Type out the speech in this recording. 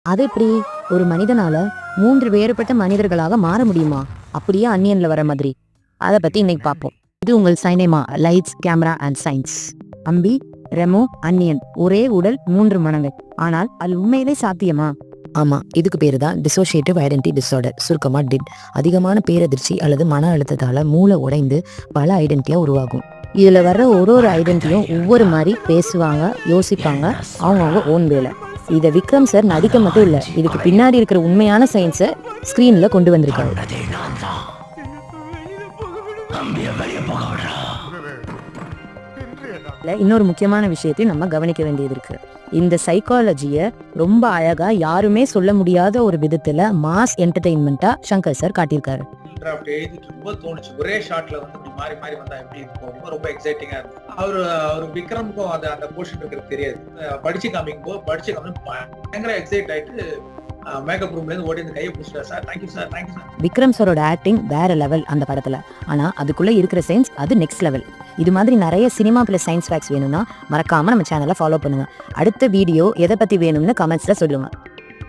அது எப்படி ஒரு மனிதனால 3 வேறுபட்ட மனிதர்களாக மாற முடியுமா? அப்படியே அன்னியன்ல வர மாதிரி. அதை பத்தி இன்னைக்கு பார்ப்போம். இது உங்கள் சைனேமா லைட்ஸ் கேமரா அண்ட் சயின்ஸ். அம்பி, ரெமோ, அன்னியன் ஒரே உடல் 3 மனங்கள். ஆனால் அது உண்மையிலே சாத்தியமா? ஆமா, இதுக்கு பேரு தான் டிசோசியேட்டிவ் ஐடென்டிட்டி டிஸார்டர், சுருக்கமா டிட். அதிகமான பேரதிர்ச்சி அல்லது மன அழுத்தத்தால மூளை உடைந்து பல ஐடென்டிட்டியா உருவாகும். இதுல வர்ற ஒரு ஐடென்டிட்டியும் ஒவ்வொரு மாதிரி பேசுவாங்க, யோசிப்பாங்க, அவங்கவுங்க ஓன் வேலை. இதை விக்ரம் சார் நடிக்க மட்டும் இல்ல, இதுக்கு பின்னாடி இருக்கிற உண்மையான சயின்ஸை ஸ்கிரீன்ல கொண்டு வந்திருக்காரு. இன்னொரு முக்கியமான விஷயத்தையும் நம்ம கவனிக்க வேண்டியது இருக்கு. இந்த சைக்காலஜியை ரொம்ப அழகா யாருமே சொல்ல முடியாத ஒரு விதத்துல மாஸ் என்டர்டெயின்மெண்டா சங்கர் சார் காட்டியிருக்காரு. எழுதிட்டு இருக்கும்போது தோணுச்சு, ஒரே ஷாட்ல வந்து இப்படி மாறி மாறி வந்தா எப்படி இருக்கும், ரொம்ப எக்ஸைட்டிங்கா இருந்துச்சு. அவரு விக்ரமுக்கும் அந்த போர்ஷன் இருக்கிறது தெரியாது. படிச்சு காமிக்கும் பயங்கர எக்ஸைட் ஆயிட்டு மேக்கப் ரூம்ல இருந்து ஓடி இந்த கையை பிடிச்சிட்டா, sir thank you sir thank you sir. Vikram சாரோட ஆக்டிங் வேற லெவல் அந்த படத்துல. ஆனா அதுக்குள்ள இருக்கிற சயின்ஸ் அது நெக்ஸ்ட் லெவல். இது மாதிரி நிறைய சினிமா பிளஸ் சயின்ஸ் ஃபேக்ட்ஸ் வேணும்னா மறக்காம நம்ம சேனலை ஃபாலோ பண்ணுங்க. அடுத்த வீடியோ எதை பத்தி வேணும்னு கமெண்ட்ஸ்ல சொல்லுங்க.